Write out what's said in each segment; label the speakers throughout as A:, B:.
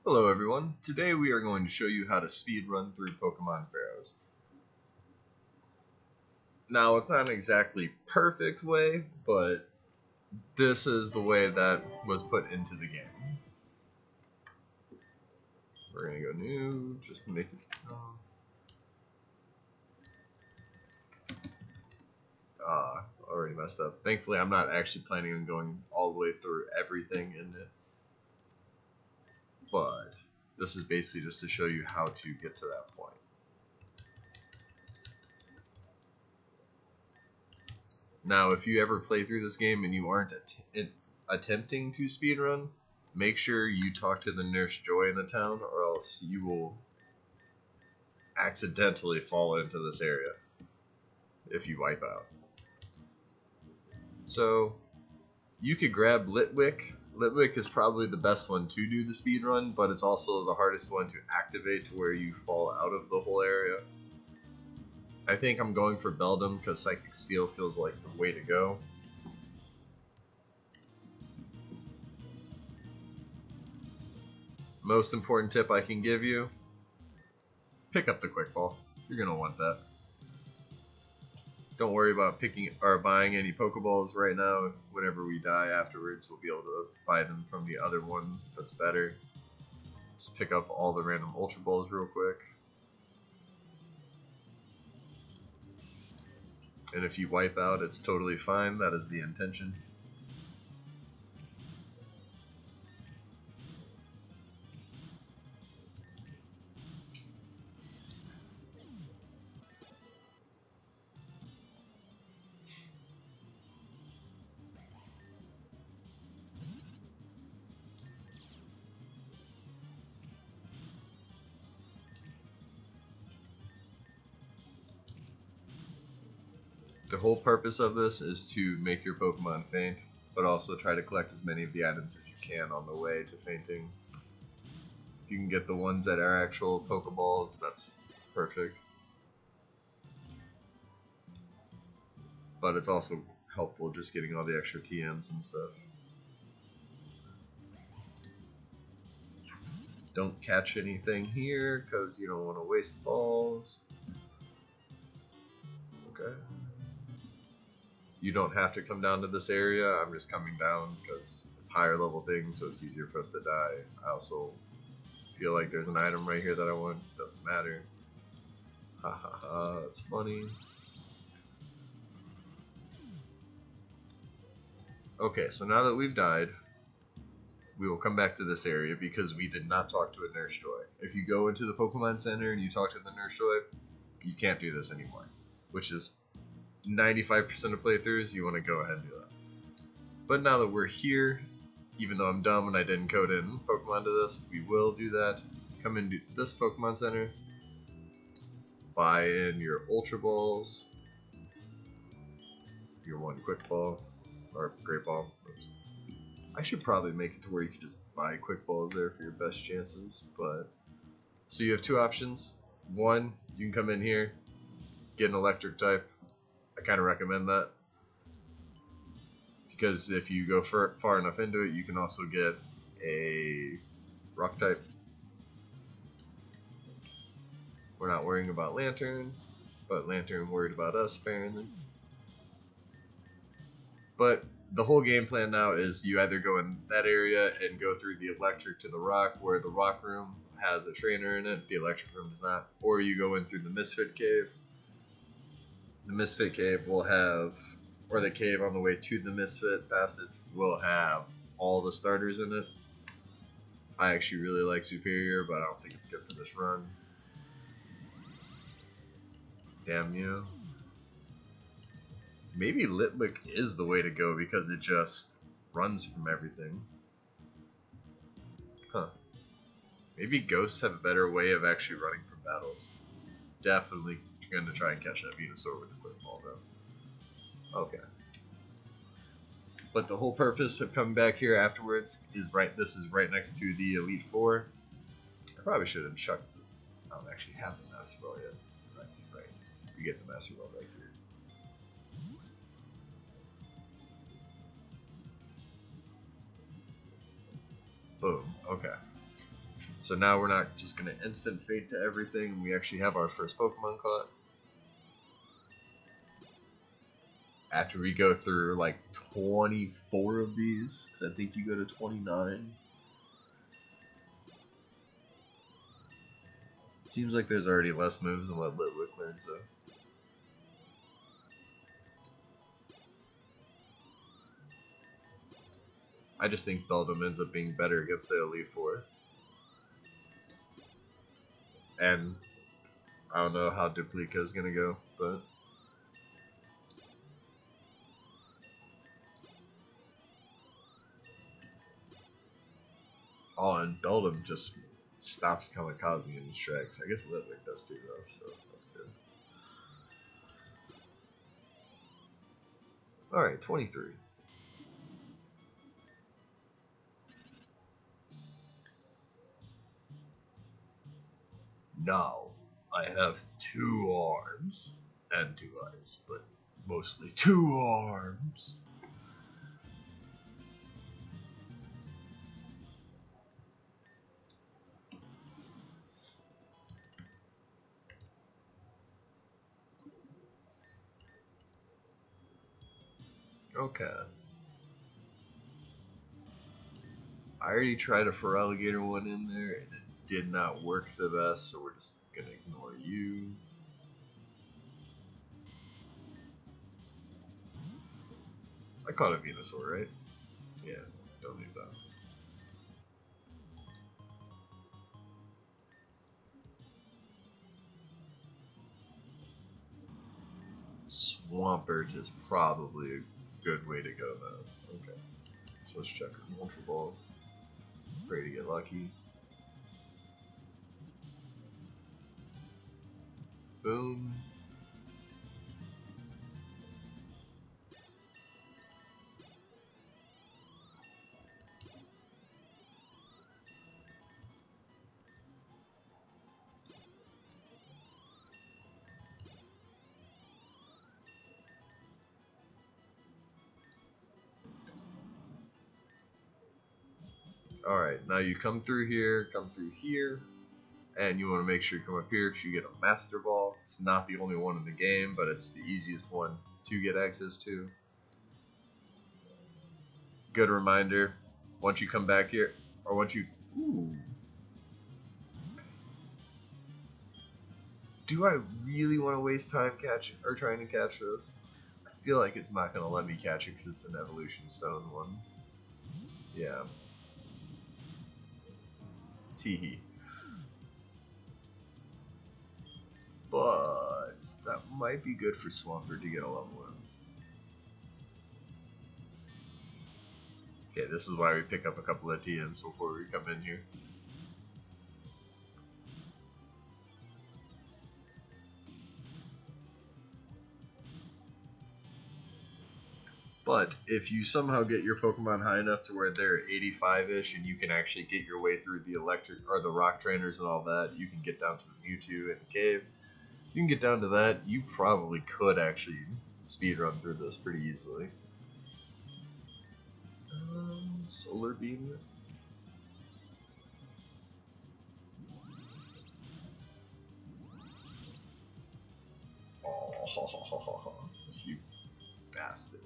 A: Hello everyone, today we are going to show you how to speedrun through Pokemon Pharaohs. Now it's not an exactly perfect way, but this is the way that was put into the game. We're going to go new, just to make it already messed up. Thankfully I'm not actually planning on going all the way through everything in it. But this is basically just to show you how to get to that point. Now, if you ever play through this game and you aren't attempting to speedrun, make sure you talk to the Nurse Joy in the town, or else you will accidentally fall into this area if you wipe out. So, you could grab Litwick. Litwick is probably the best one to do the speedrun, but it's also the hardest one to activate to where you fall out of the whole area. I think I'm going for Beldum because Psychic Steel feels like the way to go. Most important tip I can give you, pick up the Quick Ball. You're going to want that. Don't worry about picking or buying any Pokeballs right now. Whenever we die afterwards, we'll be able to buy them from the other one that's better. Just pick up all the random Ultra Balls real quick. And if you wipe out, it's totally fine. That is the intention. The whole purpose of this is to make your Pokemon faint, but also try to collect as many of the items as you can on the way to fainting. If you can get the ones that are actual Pokeballs, that's perfect. But it's also helpful just getting all the extra TMs and stuff. Don't catch anything here, because you don't want to waste balls. Okay. You don't have to come down to this area. I'm just coming down because it's higher level things, so it's easier for us to die. I also feel like there's an item right here that I want. Doesn't matter. Ha ha ha, that's funny. Okay, so now that we've died, we will come back to this area because we did not talk to a Nurse Joy. If you go into the Pokemon Center and you talk to the Nurse Joy, you can't do this anymore, which is 95% of playthroughs. You want to go ahead and do that. But now that we're here, even though I'm dumb and I didn't code in Pokemon to this, we will do that. Come into this Pokemon Center, buy in your Ultra Balls, your one Quick Ball, or Great Ball. Oops. I should probably make it to where you can just buy Quick Balls there for your best chances, but... So you have two options. One, you can come in here, get an Electric type. I kind of recommend that, because if you go far enough into it, you can also get a Rock type. We're not worrying about Lantern, but Lantern worried about us apparently. But the whole game plan now is you either go in that area and go through the Electric to the Rock, where the Rock room has a trainer in it, the Electric room does not, or you go in through the Misfit Cave. The Misfit Cave will have, or the cave on the way to the Misfit Passage will have all the starters in it. I actually really like Superior, but I don't think it's good for this run. Damn you. Maybe Litwick is the way to go because it just runs from everything. Huh. Maybe Ghosts have a better way of actually running from battles. Definitely going to try and catch that Venusaur with the Quick Ball, though. Okay. But the whole purpose of coming back here afterwards is this is right next to the Elite Four. I probably should have chucked. I don't actually have the Master Ball yet. Right. You get the Master Ball right here. Boom. Okay. So now we're not just going to instant fate to everything. We actually have our first Pokemon caught. After we go through like 24 of these, because I think you go to 29. Seems like there's already less moves than what Litwick learned, so. I just think Beldum ends up being better against the Elite Four. And I don't know how Duplica is going to go, but. Oh, and Beldum just stops Kamikaze in his tracks. I guess Litwick does too, though, so that's good. Alright, 23. Now, I have 2 arms and 2 eyes, but mostly 2 arms. Okay. I already tried a Feraligatr one in there, and it did not work the best, so we're just gonna ignore you. I caught a Venusaur, right? Yeah, don't need that. Swampert is probably a good way to go, though. Okay. So let's check our Ultra Ball. Pray to get lucky. Boom. Alright, now you come through here, and you want to make sure you come up here because you get a Master Ball. It's not the only one in the game, but it's the easiest one to get access to. Good reminder, once you come back here, or once you... Ooh. Do I really want to waste time trying to catch this? I feel like it's not going to let me catch it because it's an Evolution Stone one. Yeah. Teehee. But that might be good for Swampert to get a level in. Okay, this is why we pick up a couple of TMs before we come in here. But if you somehow get your Pokemon high enough to where they're 85-ish and you can actually get your way through the electric or the rock trainers and all that, you can get down to the Mewtwo and the cave. You can get down to that, you probably could actually speedrun through this pretty easily. Solar Beam. Oh, you bastard.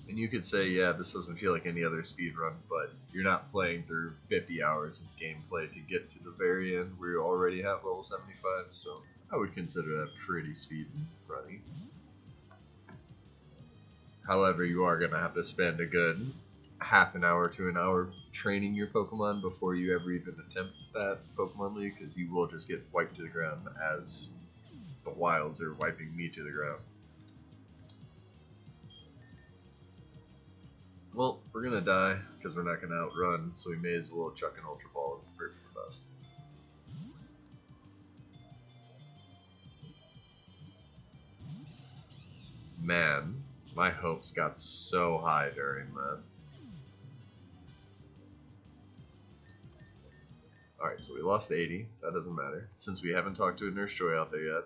A: And you could say, yeah, this doesn't feel like any other speedrun, but you're not playing through 50 hours of gameplay to get to the very end where you already have level 75, so I would consider that pretty speed running. However, you are going to have to spend a good half an hour to an hour training your Pokemon before you ever even attempt that Pokemon League, because you will just get wiped to the ground as the Wilds are wiping me to the ground. Well, we're gonna die because we're not gonna outrun, so we may as well chuck an Ultra Ball and pray for the best. Man, my hopes got so high during that. Alright, so we lost 80. That doesn't matter. Since we haven't talked to a Nurse Joy out there yet,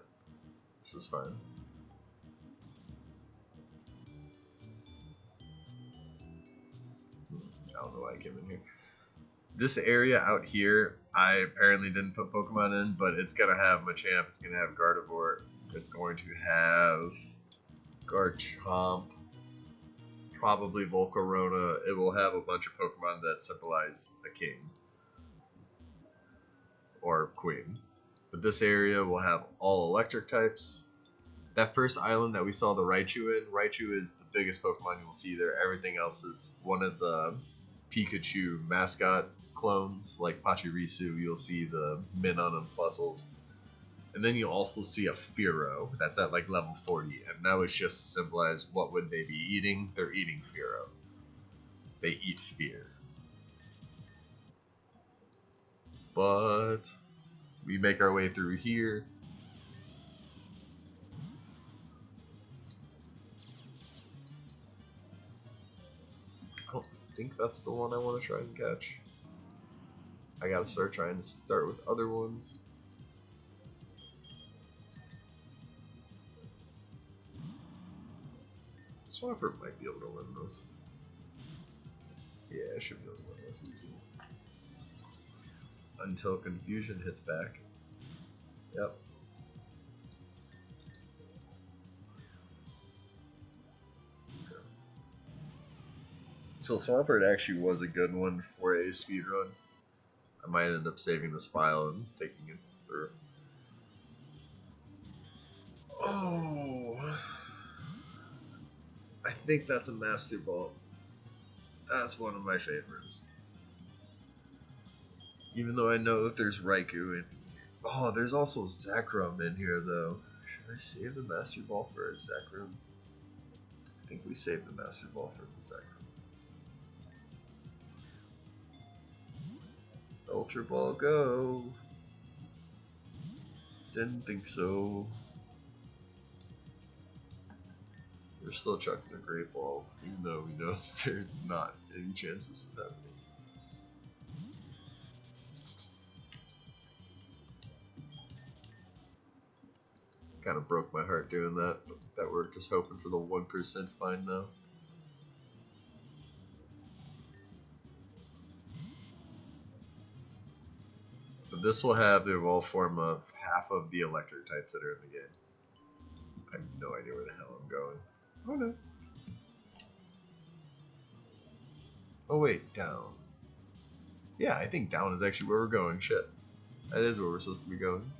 A: this is fine. I don't know why I came in here. This area out here, I apparently didn't put Pokemon in, but it's going to have Machamp, it's going to have Gardevoir, it's going to have Garchomp, probably Volcarona. It will have a bunch of Pokemon that symbolize a king or queen. But this area will have all electric types. That first island that we saw the Raichu in, Raichu is the biggest Pokemon you will see there. Everything else is one of the Pikachu mascot clones, like Pachirisu. You'll see the Minun and Plusles. And then you'll also see a Pharaoh that's at like level 40, and that was just to symbolize what would they be eating. They're eating Pharaoh. They eat fear. But we make our way through here. I don't think that's the one I want to try and catch. I gotta start trying to start with other ones. Swampert might be able to win this. Yeah, I should be able to win this easy. Until confusion hits back. Yep. Okay. So Swampert actually was a good one for a speedrun. I might end up saving this file and taking it through. Oh, I think that's a Master Ball. That's one of my favorites. Even though I know that there's Raikou in here. Oh, there's also Zekrom in here, though. Should I save the Master Ball for a Zekrom? I think we saved the Master Ball for the Zekrom. Ultra Ball, go! Didn't think so. We're still chucking a Great Ball, even though we know there's not any chances of happening. Kind of broke my heart doing that, but that we're just hoping for the 1% find now. But this will have the evolve form of half of the electric types that are in the game. I have no idea where the hell I'm going. Oh no. Oh wait, down. Yeah, I think down is actually where we're going. Shit. That is where we're supposed to be going.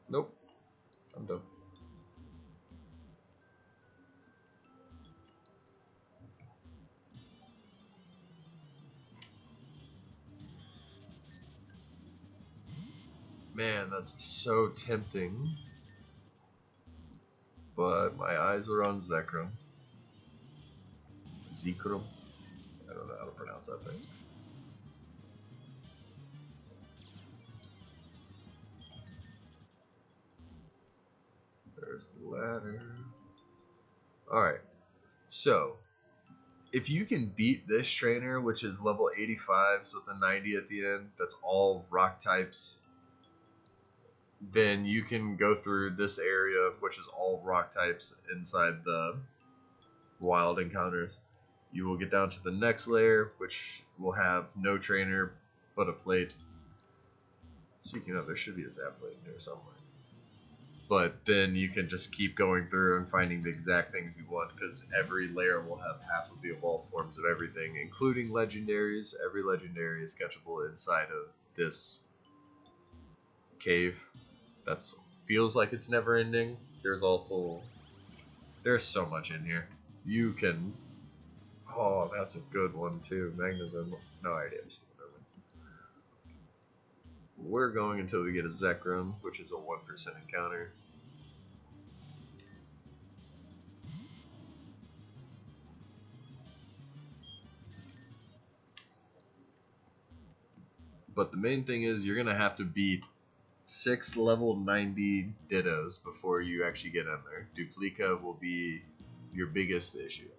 A: Nope. I'm done. Man, that's so tempting. But my eyes are on Zekrom. Zekrom? I don't know how to pronounce that thing. There's the ladder. Alright. So, if you can beat this trainer, which is level 85s with a 90 at the end, that's all rock types, then you can go through this area, which is all rock types inside the wild encounters. You will get down to the next layer, which will have no trainer but a plate. Speaking of, there should be a zap plate in there somewhere. But then you can just keep going through and finding the exact things you want, because every layer will have half of the evolved forms of everything, including legendaries. Every legendary is catchable inside of this cave. That's feels like it's never ending. There's so much in here. You can. Oh, that's a good one too. Magnezone. No idea. We're going until we get a Zekrom, which is a 1% encounter. But the main thing is you're going to have to beat 6 level 90 Dittos before you actually get in there. Duplica will be your biggest issue.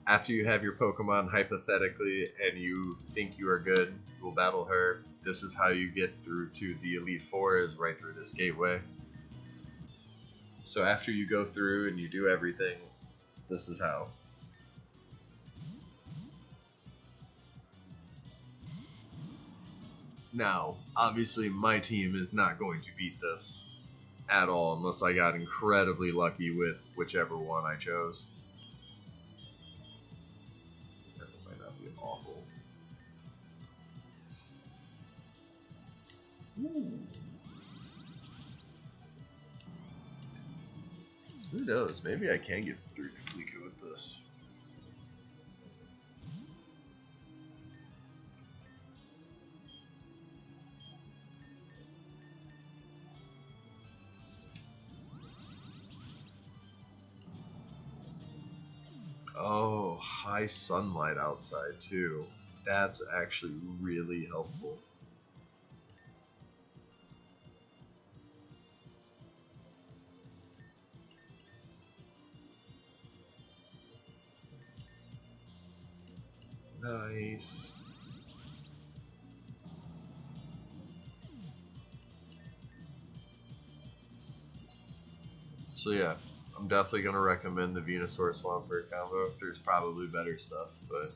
A: After you have your Pokemon, hypothetically, and you think you are good, you will battle her. This is how you get through to the Elite Four, is right through this gateway. So after you go through and you do everything, this is how. Now, obviously my team is not going to beat this at all unless I got incredibly lucky with whichever one I chose. That might not be awful. Ooh. Who knows? Maybe I can get through Duplica with this. Oh, high sunlight outside too. That's actually really helpful. Nice. So yeah, I'm definitely gonna recommend the Venusaur Swampert combo. There's probably better stuff, but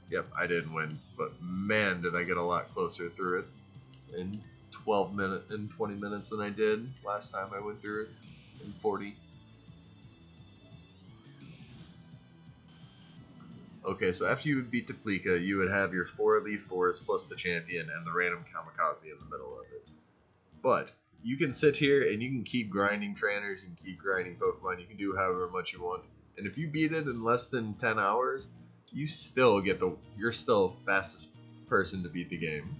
A: yep, I didn't win. But man, did I get a lot closer through it in 20 minutes than I did last time I went through it in 40. Okay, so after you would beat Duplica, you would have your 4 Elite Fours plus the champion and the random Kamikaze in the middle of it. But you can sit here and you can keep grinding trainers, you can keep grinding Pokemon, you can do however much you want. And if you beat it in less than 10 hours, you're still fastest person to beat the game.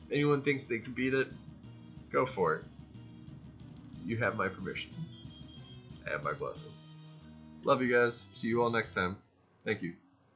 A: If anyone thinks they can beat it, go for it. You have my permission. I have my blessing. Love you guys. See you all next time. Thank you.